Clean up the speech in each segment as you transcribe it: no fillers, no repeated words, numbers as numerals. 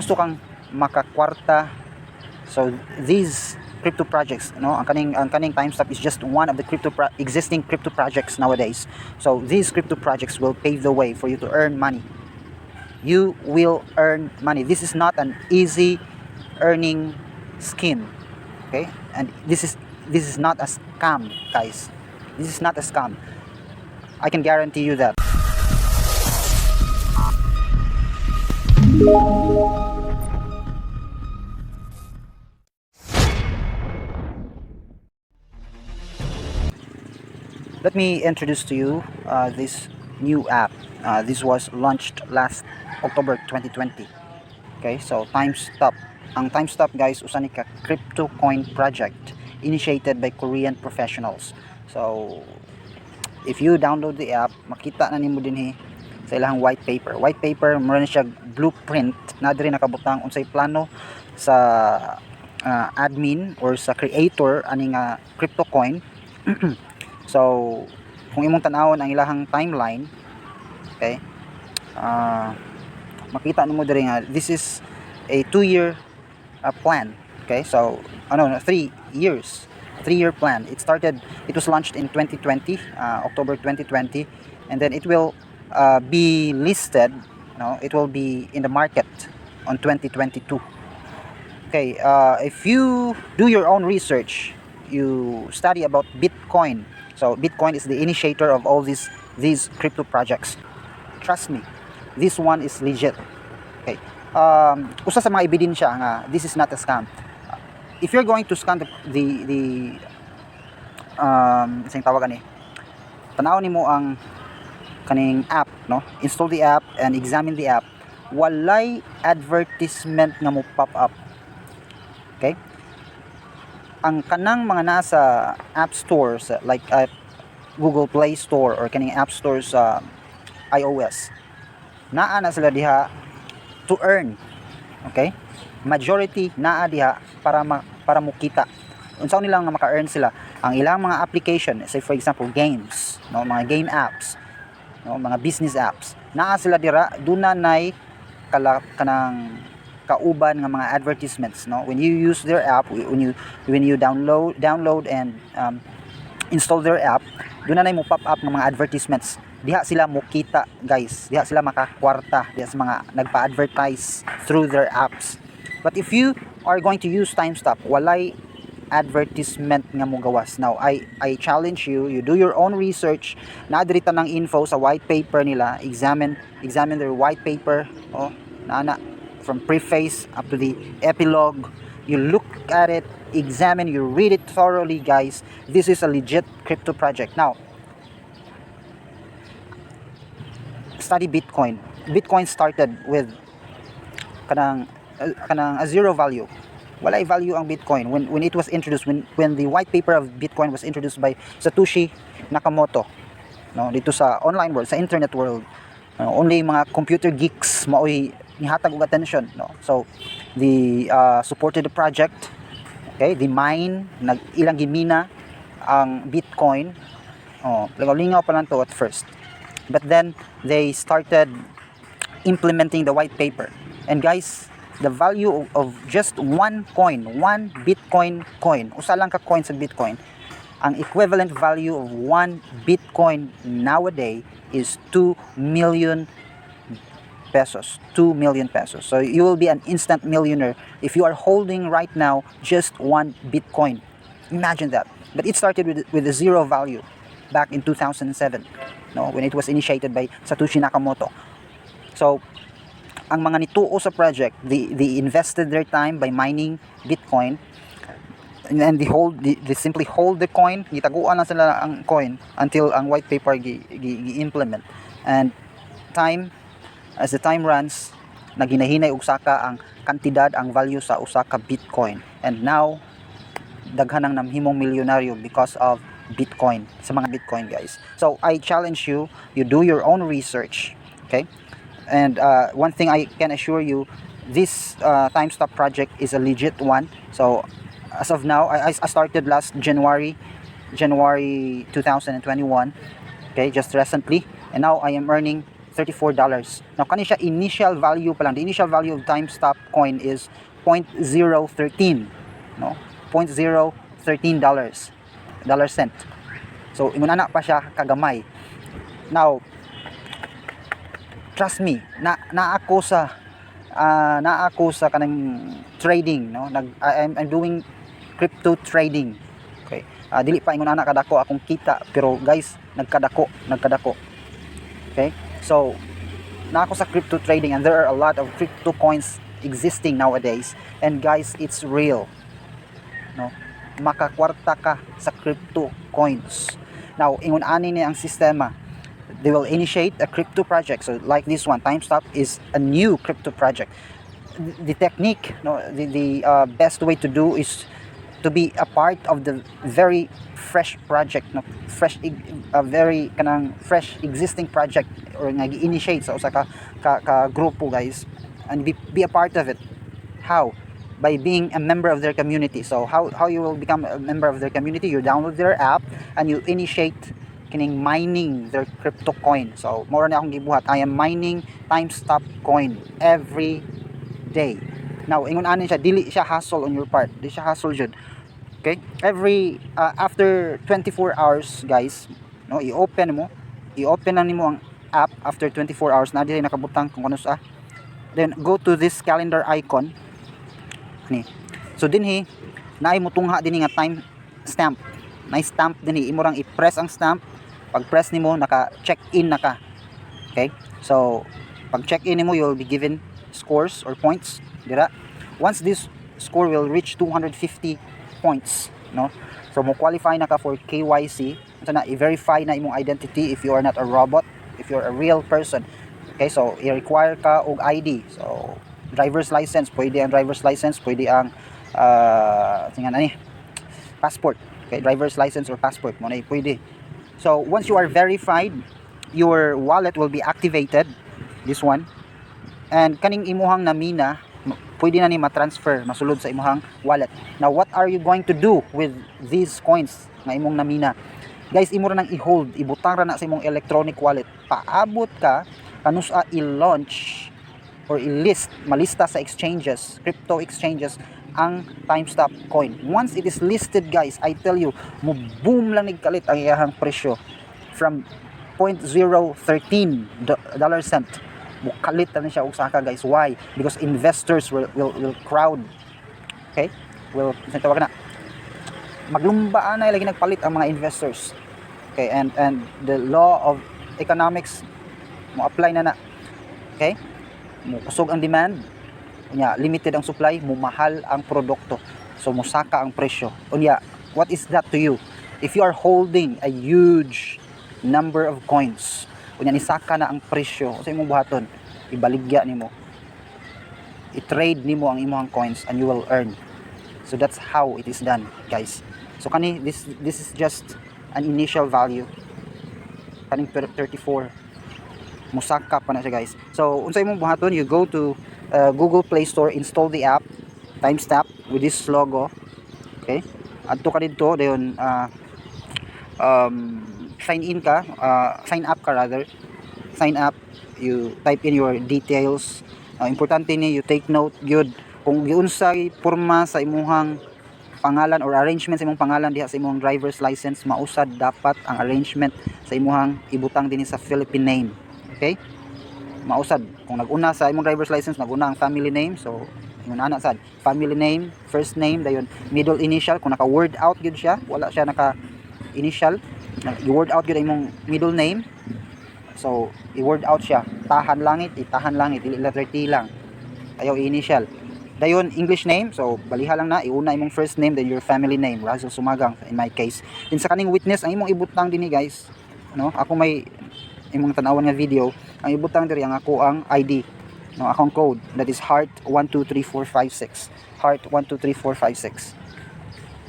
gusto kang makakwarta, so these crypto projects, ang kaning TimeStope is just one of the existing crypto projects nowadays. So these crypto projects will pave the way for you to earn money. You will earn money. This is not an easy earning scheme, okay? And this is not a scam, guys. This is not a scam. I can guarantee you that. Let me introduce to you this new app. This was launched last October 2020. Okay, so TimeStope. Ang TimeStope, guys, usa ni ka crypto coin project initiated by Korean professionals. So if you download the app, makita na nimo dinhi sa ilang white paper. White paper mo na siya blueprint na diri nakabutang unsay plano sa admin or sa creator ani nga crypto coin. So kung imong tan-awon ang ilahang timeline, okay, makita nimo diri nga this is a 2-year plan. Okay, so 3-year plan. It was launched in 2020, October 2020, and then it will be listed, it will be in the market on 2022. Okay, if you do your own research, you study about Bitcoin. So Bitcoin is the initiator of all these crypto projects. Trust me, this one is legit. Okay, usa sa mga ebidensya nga this is not a scam. If you're going to scan the isang tawagan tanaw nimo ang kaning app, install the app and examine the app, walay advertisement nga mo pop up. Okay, ang kanang mga nasa app stores like Google Play Store or kaning app stores sa iOS, naa na sila diha to earn. Okay, majority naa diha para mo kita unsaon nilang nga maka-earn sila. Ang ilang mga application, say for example games, mga game apps, mga business apps, naa sila dira dunay kanang kauban nga mga advertisements, when you use their app, when you download and install their app, dunay mo pop up ng mga advertisements. Diha sila mo kita, guys, diha sila makakwarta, diha sa mga nagpa-advertise through their apps. But if you are going to use TimeStope, walay advertisement nga mo gawas. Now I challenge you do your own research. Naa diri tanang info sa white paper nila. Examine their white paper, na from preface up to the epilogue. You look at it, examine, you read it thoroughly, guys. This is a legit crypto project. Now, study Bitcoin. Bitcoin started with kanang a zero value. Walay value ang Bitcoin when it was introduced, when the white paper of Bitcoin was introduced by Satoshi Nakamoto, dito sa online world, sa internet world. Only mga computer geeks maoy nihatag og attention, so the supported the project. Okay, the mine ilang gimina ang Bitcoin. Lingaw pa lang to at first, but then they started implementing the white paper. And guys, the value of just one Bitcoin coin, usa lang ka coin sa Bitcoin, ang equivalent value of one Bitcoin nowadays is 2 million pesos. 2 million pesos. So you will be an instant millionaire if you are holding right now just one Bitcoin. Imagine that. But it started with a zero value back in 2007, when it was initiated by Satoshi Nakamoto. So ang mga nituo sa project, they invested their time by mining Bitcoin, and they simply hold the coin. Gitaguan lang sila ang coin until ang white paper gi-implement. And as the time runs, naginahinay og saka ang kantidad, ang value sa usa ka Bitcoin. And now daghan ang namhimong milyonaryo because of Bitcoin, sa mga Bitcoin, guys. So I challenge you do your own research, okay? And one thing I can assure you, this TimeStope project is a legit one. So as of now, I started last January 2021, okay, just recently, and now I am earning $34. Now kani siya initial value pa lang. The initial value of TimeStope coin is 0.013, no? 0.013 dollar cent. So ingon ana pa siya kagamay. Now trust me, na ako sa kanang trading, no? I'm doing crypto trading. Okay. Dili pa ingon ana kadako akong kita, pero guys, nagkadako. Okay? So, na ako sa crypto trading, and there are a lot of crypto coins existing nowadays. And guys, it's real. No? Makakwarta ka sa crypto coins. Now, ingon ani ni ang sistema. They will initiate a crypto project. So like this one, TimeStope is a new crypto project. The technique, no, the best way to do is to be a part of the very fresh project, no, very kanang fresh existing project, or nag-initiate sa usa ka grupo, guys, and be a part of it. How? By being a member of their community. So how you will become a member of their community? You download their app and you initiate kining mining their crypto coin. So more na akong gibuhat, I am mining TimeStope coin every day. Now ingon ani siya, dili siya hassle on your part, dili siya hassle jud. Okay, every after 24 hours, guys, no, i-open na nimo ang app after 24 hours. Na dili nakabutang kung ano sa, then go to this calendar icon ni. So dinhi naay mo tungha dinhi nga time stamp, na stamp dinhi, imo rang i-press ang stamp. Pag press nimo, naka check in na ka. Okay, so pag check in nimo, you will be given scores or points dira. Once this score will reach 250 points, no, so mo qualify na ka for KYC. So na i-verify na imong identity if you are not a robot, if you're a real person. Okay, so i-require ka og ID. So driver's license, pwede ang driver's license, pwede ang tingan ani passport. Okay, driver's license or passport mo na pwede. So once you are verified, your wallet will be activated, this one, and kaning imuhang namina pwede na ni ma-transfer, masulod sa imuhang wallet. Now what are you going to do with these coins nga imong namina? Guys, imo ra nang i-hold, ibutang ra na sa imong electronic wallet. Paabot ka kanus i-launch or i-list, malista sa exchanges, crypto exchanges, ang TimeStope coin. Once it is listed, guys, I tell you, mo boom lang nigkalit ang iyahang presyo from 0.013 dollar cent. Mukalit na siya og saka, guys. Why? Because investors will crowd. Okay? Will tawag na. Maglumbaan na lagi nagpalit ang mga investors. Okay, and the law of economics mo apply na. Okay? Mo kusog ang demand, unya limited ang supply, mumahal ang produkto, so musaka ang presyo. Unya, what is that to you? If you are holding a huge number of coins, unya nisaka na ang presyo sa imong buhaton, ibaligya nimo, i-trade nimo ang imong coins and you will earn. So that's how it is done, guys. So kani this is just an initial value, kaning 34, musaka pa na siya, guys. So unsa imong buhaton, you go to Google Play Store, install the app TimeStope with this logo. Okay, adto ka dito dayon, sign up ka rather, sign up, you type in your details. Importante ni you take note gyud kung giunsay porma sa imuhang pangalan or arrangement sa imong pangalan diha sa imong driver's license, mausad dapat ang arrangement sa imuhang ibutang dinhi sa Philippine name. Okay, mausad kung naguna sa imong driver's license, naguna ang family name, so ingon ana sad family name, first name, dayon middle initial. Kung naka word out gyud siya, wala siya naka initial, i-word out gyud imong middle name, so i-word out siya, tahan langit, itahan langit, letter T lang, ayaw initial. Dayon English name, so baliha lang na, iuna imong first name, then your family name, Razo Sumagang in my case. Din sa kaning witness, ang imong ibutang dinhi, guys, no, ako may imong tanawan nga video, ang ibutang diri ang ako ang ID, no, akong code, that is heart 123456, heart 123456.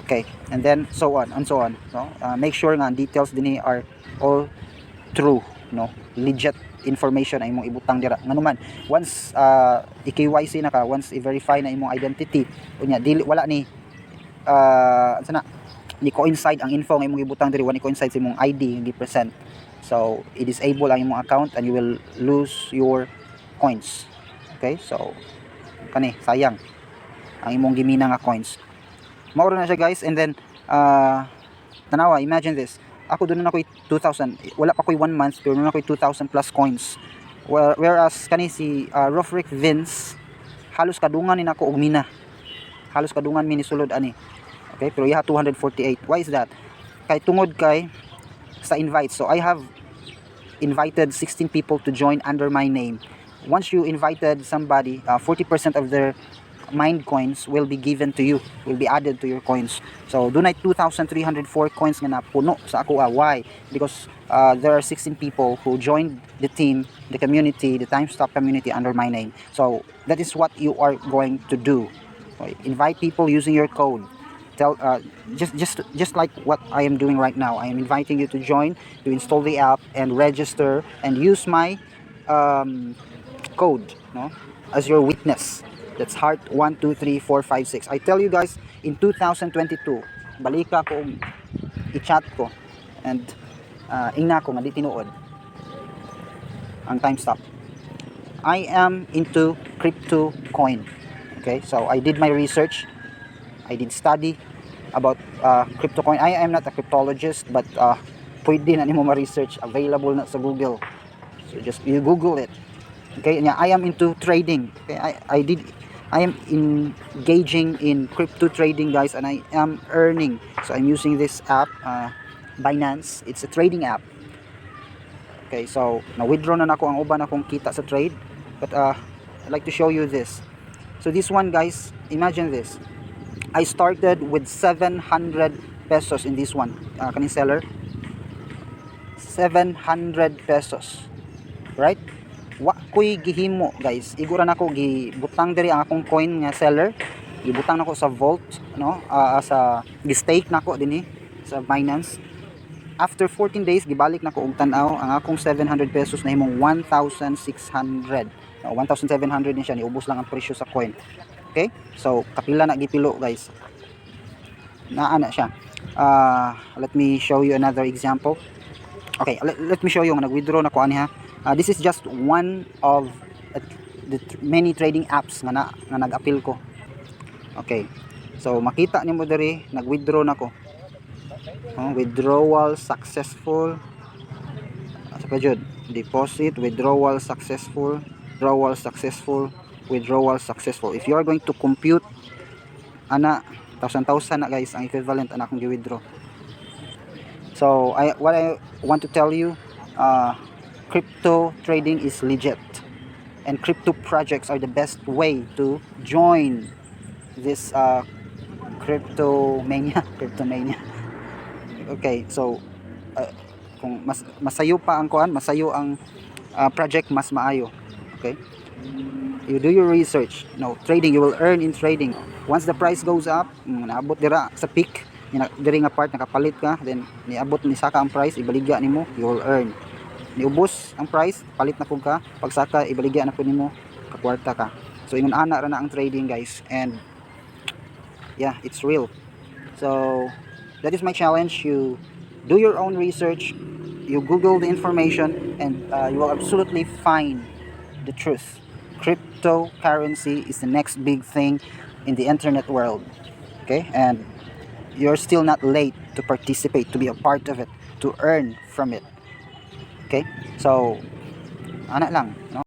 Okay, and then so on and so on, no. Make sure nga details dinhi are all true, no, legit information ang imong ibutang dira. Nganuman once i-KYC na ka, once i-verify na imong identity, unya dili wala ni sana ni coincide ang info nga imong ibutang diri, wala ni coincide sa imong ID nga gi-present. So i-disable ang imong account and you will lose your coins. Okay, so kani sayang ang imong gimina nga coins. Mao na siya guys. And then tanawa, imagine this, ako doon na ako'y 2,000, wala pa ko'y 1 month pero doon na ako'y 2,000 plus coins. Whereas kani si Rofric Vince, halos kadungan ni nako og mina, halos kadungan mi ni sulod ani. Okay, pero iha 248. Why is that? Kay tungod kay sa invite. So I have invited 16 people to join under my name. Once you invited somebody, 40% of their mind coins will be given to you, will be added to your coins. So dunay 2,304 coins nga napuno sa ako. Why? Because there are 16 people who joined the team, the community, the TimeStope community under my name. So that is what you are going to do. Okay? Invite people using your code. Tell just like what I am doing right now. I am inviting you to join, to install the app and register and use my code, no, as your witness. That's heart 1 2 3 4 5 6. I tell you guys, in 2022 balika ko i-chat ko and ingna ko nga di tinuod ang TimeStope. I am into crypto coin. Okay, so I did my research. I did study about crypto coin. I am not a cryptologist, but pwede na nimo ma-research, available na sa Google. So just you Google it. Okay, and I am into trading. Okay, I am engaging in crypto trading, guys, and I am earning. So I'm using this app, Binance. It's a trading app. Okay, so na-withdraw na nako ang uban akong kita sa trade, but I'd like to show you this. So this one, guys, imagine this. I started with 700 pesos in this one. Kaning seller, 700 pesos, right? Wa ko'y gihimo, guys. Igura nako gibutang diri ang akong coin nga seller. Gibutang nako sa vault, no? Sa gi-stake nako dinhi sa Binance. After 14 days gibalik nako og tan-aw ang akong 700 pesos na himong 1,600. 1,700 din siya, niubos lang ang presyo sa coin. Okay, so kapila na gipilo, guys, naa na siya. Let me show you another example. Okay, let me show you nga nag-withdraw na ko ani ha. This is just one of the many trading apps nga nag-appeal ko. Okay, so makita nimo diri nag-withdraw na ko. Withdrawal successful. Sa pajud, deposit, withdrawal successful, withdrawal successful, withdrawal successful. If you are going to compute ana 1,000 na, guys, ang equivalent ana akong gi-withdraw. So what I want to tell you, crypto trading is legit, and crypto projects are the best way to join this crypto mania. Okay, so kung masayo pa ang kuan, masayo ang project, mas maayo. Okay, you do your research. No, trading, you will earn in trading. Once the price goes up, naabot dira sa peak, diri nga part nakapalit ka, then niabot ni saka ang price, ibaligya nimo, you will earn. Niubos ang price, palit na pug ka, pagsaka ibaligya na pud nimo, kakwarta ka. So ingon ana ra na ang trading, guys, and yeah, it's real. So that is my challenge. You do your own research, you Google the information, and you will absolutely find the truth. Cryptocurrency is the next big thing in the internet world. Okay, and you're still not late to participate, to be a part of it, to earn from it. Okay, so ana lang, no?